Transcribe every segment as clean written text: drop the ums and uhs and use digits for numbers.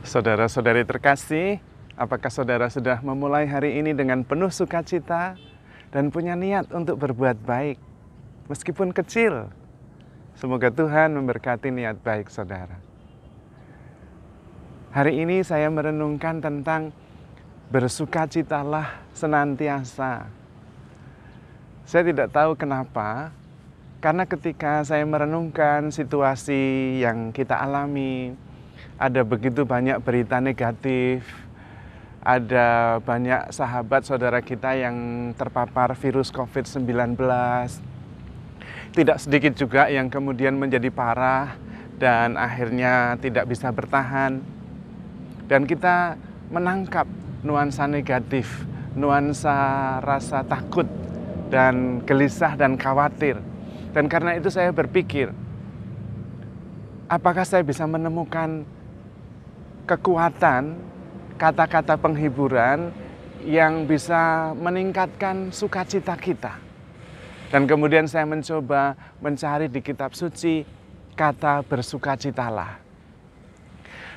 Saudara-saudari terkasih, apakah saudara sudah memulai hari ini dengan penuh sukacita dan punya niat untuk berbuat baik, meskipun kecil? Semoga Tuhan memberkati niat baik saudara. Hari ini saya merenungkan tentang bersukacitalah senantiasa. Saya tidak tahu kenapa, karena ketika saya merenungkan situasi yang kita alami, ada begitu banyak berita negatif, ada banyak sahabat saudara kita yang terpapar virus COVID-19. Tidak sedikit juga yang kemudian menjadi parah dan akhirnya tidak bisa bertahan. Dan kita menangkap nuansa negatif, nuansa rasa takut dan gelisah dan khawatir. Dan karena itu saya berpikir, apakah saya bisa menemukan kekuatan, kata-kata penghiburan yang bisa meningkatkan sukacita kita. Dan kemudian saya mencoba mencari di kitab suci kata bersukacitalah.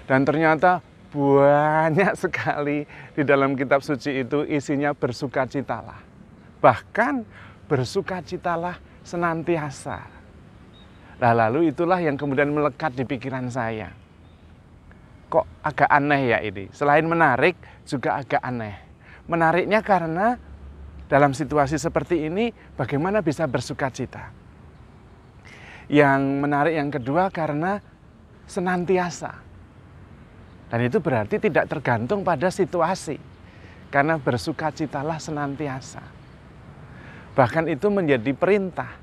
Dan ternyata banyak sekali di dalam kitab suci itu isinya bersukacitalah. Bahkan bersukacitalah senantiasa. Nah, lalu itulah yang kemudian melekat di pikiran saya. Kok agak aneh ya ini? Selain menarik, juga agak aneh. Menariknya karena dalam situasi seperti ini, bagaimana bisa bersukacita? Yang menarik yang kedua karena senantiasa. Dan itu berarti tidak tergantung pada situasi. Karena bersukacitalah senantiasa. Bahkan itu menjadi perintah.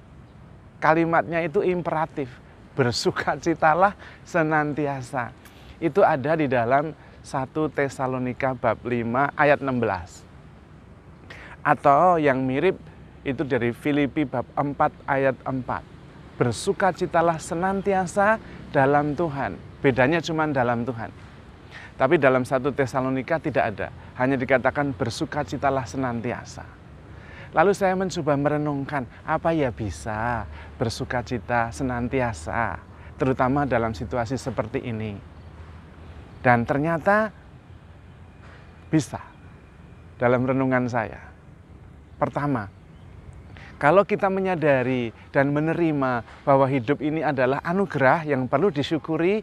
Kalimatnya itu imperatif. Bersukacitalah senantiasa. Itu ada di dalam 1 Tesalonika bab 5 ayat 16. Atau yang mirip itu dari Filipi bab 4 ayat 4. Bersukacitalah senantiasa dalam Tuhan. Bedanya cuma dalam Tuhan. Tapi dalam 1 Tesalonika tidak ada. Hanya dikatakan bersukacitalah senantiasa. Lalu saya mencoba merenungkan, apa ya bisa bersukacita senantiasa, terutama dalam situasi seperti ini. Dan ternyata bisa dalam renungan saya. Pertama, kalau kita menyadari dan menerima bahwa hidup ini adalah anugerah yang perlu disyukuri,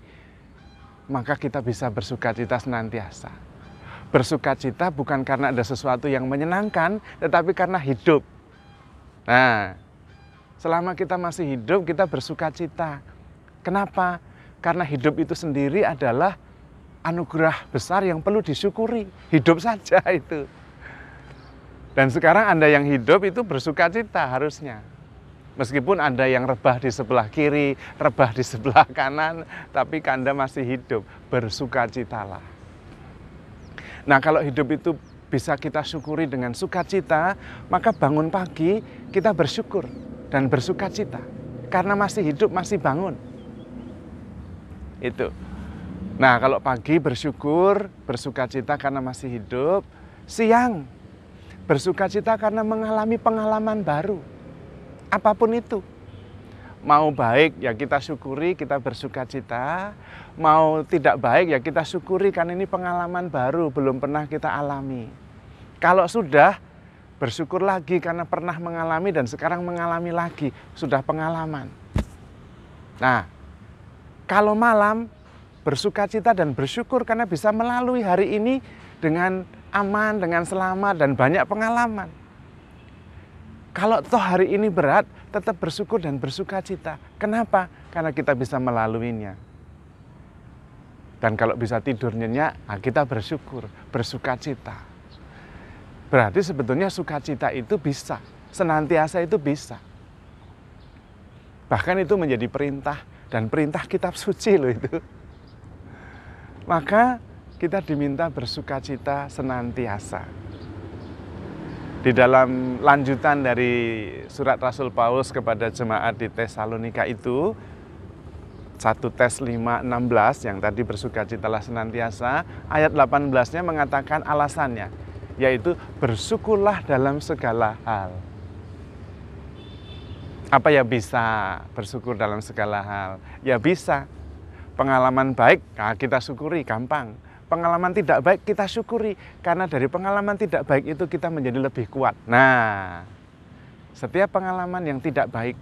maka kita bisa bersukacita senantiasa. Bersukacita bukan karena ada sesuatu yang menyenangkan, tetapi karena hidup. Nah, selama kita masih hidup, kita bersukacita. Kenapa? Karena hidup itu sendiri adalah anugerah besar yang perlu disyukuri. Hidup saja itu. Dan sekarang Anda yang hidup itu bersukacita harusnya. Meskipun Anda yang rebah di sebelah kiri, rebah di sebelah kanan, tapi Anda masih hidup, bersukacitalah. Nah, kalau hidup itu bisa kita syukuri dengan sukacita, maka bangun pagi kita bersyukur dan bersukacita. Karena masih hidup, masih bangun. Itu. Nah, kalau pagi bersyukur, bersukacita karena masih hidup. Siang, bersukacita karena mengalami pengalaman baru. Apapun itu. Mau baik, ya kita syukuri, kita bersukacita. Mau tidak baik, ya kita syukuri karena ini pengalaman baru, belum pernah kita alami. Kalau sudah, bersyukur lagi karena pernah mengalami dan sekarang mengalami lagi. Sudah pengalaman. Nah, kalau malam, bersukacita dan bersyukur karena bisa melalui hari ini dengan aman, dengan selamat, dan banyak pengalaman. Kalau toh hari ini berat, tetap bersyukur dan bersukacita. Kenapa? Karena kita bisa melaluinya. Dan kalau bisa tidur nyenyak, kita bersyukur, bersukacita. Berarti sebetulnya sukacita itu bisa, senantiasa itu bisa. Bahkan itu menjadi perintah, dan perintah kitab suci loh itu. Maka kita diminta bersukacita senantiasa. Di dalam lanjutan dari surat Rasul Paulus kepada jemaat di Tesalonika itu, 1 Tes 5:16 yang tadi bersukacitalah senantiasa, ayat 18-nya mengatakan alasannya, yaitu bersyukurlah dalam segala hal. Apa ya bisa bersyukur dalam segala hal? Ya bisa. Pengalaman baik, nah kita syukuri, gampang. pengalaman tidak baik kita syukuri. Karena dari pengalaman tidak baik itu kita menjadi lebih kuat. Nah, setiap pengalaman yang tidak baik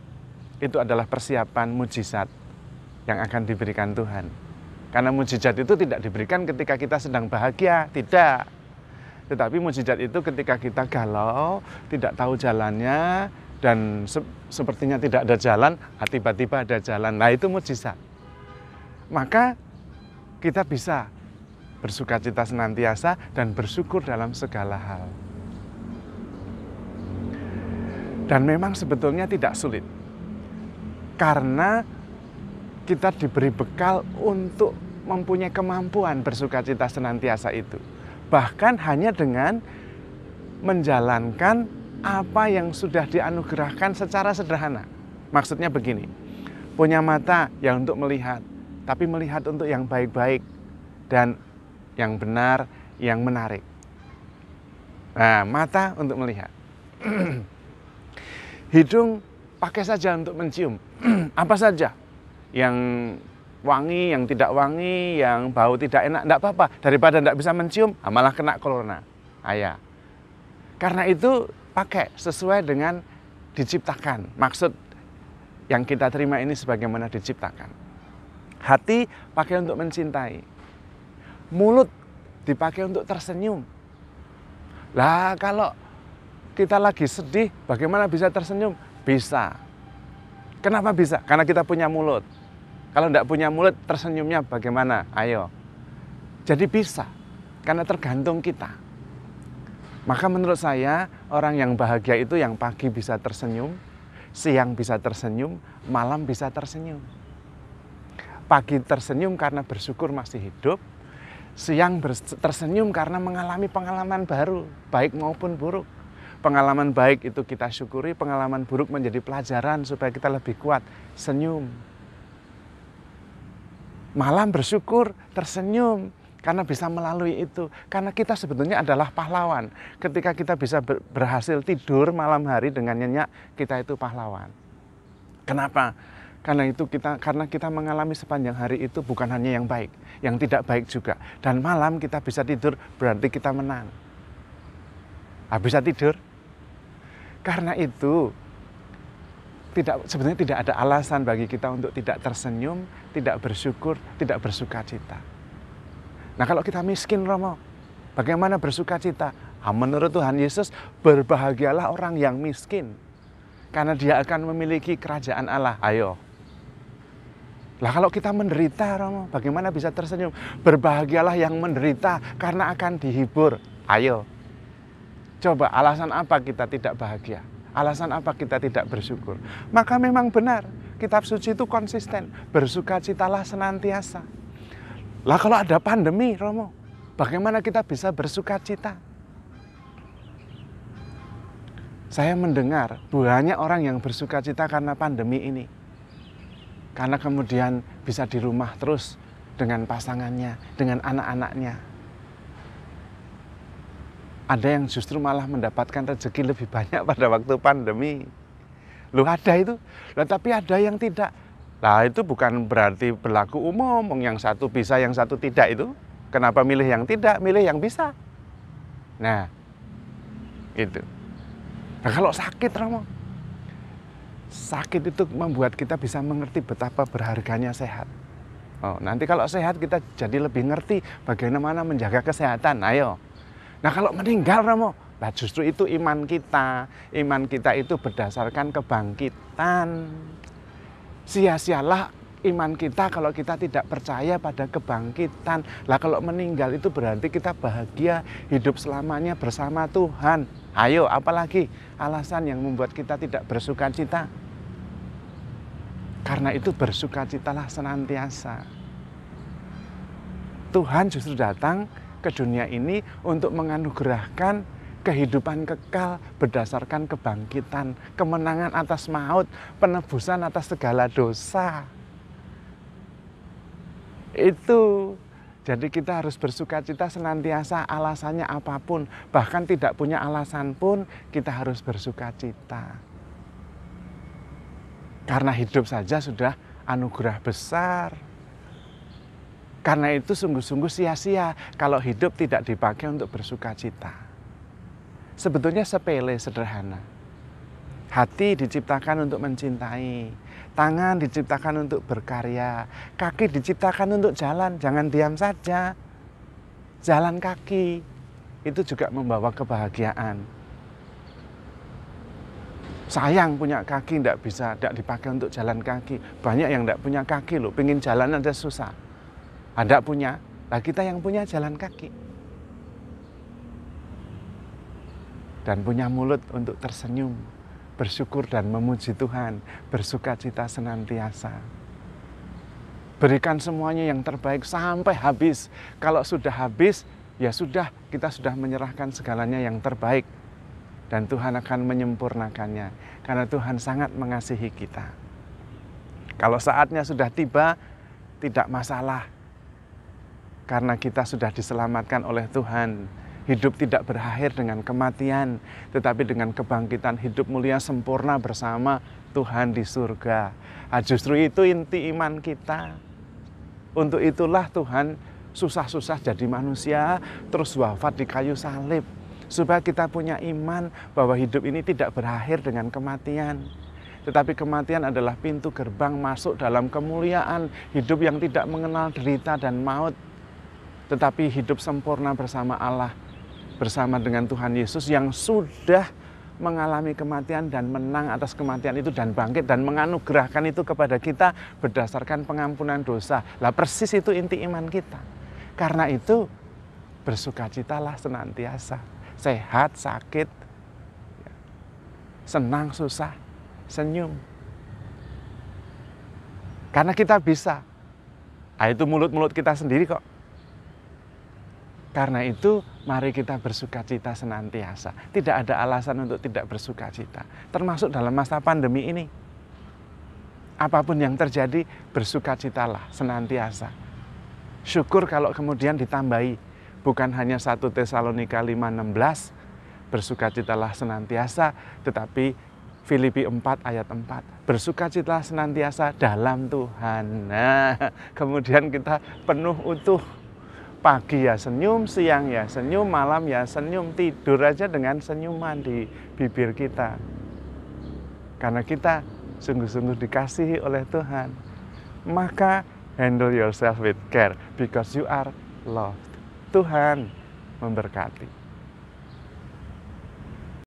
itu adalah persiapan mujizat yang akan diberikan Tuhan. Karena mujizat itu tidak diberikan ketika kita sedang bahagia, tidak. Tetapi mujizat itu ketika kita galau, tidak tahu jalannya, dan sepertinya tidak ada jalan, tiba-tiba ada jalan. Nah, itu mujizat. Maka kita bisa bersukacita senantiasa dan bersyukur dalam segala hal. Dan memang sebetulnya tidak sulit. Karena kita diberi bekal untuk mempunyai kemampuan bersukacita senantiasa itu. Bahkan hanya dengan menjalankan apa yang sudah dianugerahkan secara sederhana. Maksudnya begini, punya mata yang untuk melihat, tapi melihat untuk yang baik-baik dan yang benar, yang menarik. Nah, mata untuk melihat. Hidung pakai saja untuk mencium. Apa saja yang wangi, yang tidak wangi, yang bau tidak enak, tidak apa-apa. Daripada tidak bisa mencium, malah kena corona. Ayah. Karena itu pakai sesuai dengan diciptakan. Maksud yang kita terima ini sebagaimana diciptakan. Hati pakai untuk mencintai. Mulut dipakai untuk tersenyum. Lah kalau kita lagi sedih, bagaimana bisa tersenyum? Bisa. Kenapa bisa? Karena kita punya mulut. Kalau tidak punya mulut, tersenyumnya bagaimana? Ayo. Jadi bisa, karena tergantung kita. Maka menurut saya, orang yang bahagia itu yang pagi bisa tersenyum, siang bisa tersenyum, malam bisa tersenyum. Pagi tersenyum karena bersyukur masih hidup, siang tersenyum karena mengalami pengalaman baru, baik maupun buruk. Pengalaman baik itu kita syukuri, pengalaman buruk menjadi pelajaran supaya kita lebih kuat. Senyum. Malam bersyukur, tersenyum, karena bisa melalui itu. Karena kita sebetulnya adalah pahlawan. Ketika kita bisa berhasil tidur malam hari dengan nyenyak, kita itu pahlawan. Kenapa? Karena kita mengalami sepanjang hari itu bukan hanya yang baik, yang tidak baik juga. Dan malam kita bisa tidur, berarti kita menang. Bisa tidur. Karena itu, sebetulnya tidak ada alasan bagi kita untuk tidak tersenyum, tidak bersyukur, tidak bersukacita. Nah, kalau kita miskin, Romo, bagaimana bersukacita? Menurut Tuhan Yesus, berbahagialah orang yang miskin, karena dia akan memiliki kerajaan Allah. Ayo. Lah kalau kita menderita, Romo, bagaimana bisa tersenyum? Berbahagialah yang menderita, karena akan dihibur. Ayo. Coba, alasan apa kita tidak bahagia? Alasan apa kita tidak bersyukur? Maka memang benar, kitab suci itu konsisten. Bersukacitalah senantiasa. Lah kalau ada pandemi, Romo, bagaimana kita bisa bersukacita? Saya mendengar banyak orang yang bersukacita karena pandemi ini. Karena kemudian bisa di rumah terus dengan pasangannya, dengan anak-anaknya. Ada yang justru malah mendapatkan rezeki lebih banyak pada waktu pandemi. Loh, ada itu. Loh, tapi ada yang tidak. Nah, itu bukan berarti berlaku umum. Yang satu bisa, yang satu tidak itu. Kenapa milih yang tidak, milih yang bisa? Nah, itu. Nah, kalau sakit, Romo. Sakit itu membuat kita bisa mengerti betapa berharganya sehat. Nanti kalau sehat kita jadi lebih ngerti bagaimana menjaga kesehatan. Ayo. Nah kalau meninggal, Romo, nah justru itu iman kita. Iman kita itu berdasarkan kebangkitan. Sia-sialah iman kita kalau kita tidak percaya pada kebangkitan. Lah kalau meninggal itu berarti kita bahagia, hidup selamanya bersama Tuhan. Ayo, apalagi alasan yang membuat kita tidak bersukacita? Karena itu bersukacitalah senantiasa. Tuhan justru datang ke dunia ini untuk menganugerahkan kehidupan kekal berdasarkan kebangkitan, kemenangan atas maut, penebusan atas segala dosa. Itu. Jadi kita harus bersukacita senantiasa, alasannya apapun. Bahkan tidak punya alasan pun kita harus bersukacita. Karena hidup saja sudah anugerah besar. Karena itu sungguh-sungguh sia-sia kalau hidup tidak dipakai untuk bersuka cita. Sebetulnya sepele, sederhana. Hati diciptakan untuk mencintai, tangan diciptakan untuk berkarya, kaki diciptakan untuk jalan, jangan diam saja. Jalan kaki itu juga membawa kebahagiaan. Sayang punya kaki tidak dipakai untuk jalan kaki. Banyak yang tidak punya kaki loh, pengen jalan aja susah. Ada punya, nah kita yang punya jalan kaki. Dan punya mulut untuk tersenyum, bersyukur dan memuji Tuhan, bersuka cita senantiasa. Berikan semuanya yang terbaik sampai habis. Kalau sudah habis, ya sudah, kita sudah menyerahkan segalanya yang terbaik. Dan Tuhan akan menyempurnakannya, karena Tuhan sangat mengasihi kita. Kalau saatnya sudah tiba, tidak masalah. Karena kita sudah diselamatkan oleh Tuhan. Hidup tidak berakhir dengan kematian, tetapi dengan kebangkitan hidup mulia sempurna bersama Tuhan di surga. Nah, justru itu inti iman kita. Untuk itulah Tuhan susah-susah jadi manusia, terus wafat di kayu salib. Supaya kita punya iman bahwa hidup ini tidak berakhir dengan kematian. Tetapi kematian adalah pintu gerbang masuk dalam kemuliaan, hidup yang tidak mengenal derita dan maut. Tetapi hidup sempurna bersama Allah, bersama dengan Tuhan Yesus yang sudah mengalami kematian dan menang atas kematian itu dan bangkit dan menganugerahkan itu kepada kita berdasarkan pengampunan dosa. Lah persis itu inti iman kita. Karena itu bersukacitalah senantiasa. Sehat, sakit, senang, susah, senyum. Karena kita bisa. Nah, itu mulut-mulut kita sendiri kok. Karena itu, mari kita bersukacita senantiasa. Tidak ada alasan untuk tidak bersukacita. Termasuk dalam masa pandemi ini. Apapun yang terjadi, bersukacitalah senantiasa. Syukur kalau kemudian ditambahi. Bukan hanya 1 Tesalonika 5:16, bersukacitalah senantiasa, tetapi Filipi 4 ayat 4, bersukacitalah senantiasa dalam Tuhan. Nah, kemudian kita penuh utuh. Pagi ya senyum, siang ya senyum, malam ya senyum, tidur aja dengan senyuman di bibir kita. Karena kita sungguh-sungguh dikasihi oleh Tuhan. Maka handle yourself with care because you are loved. Tuhan memberkati.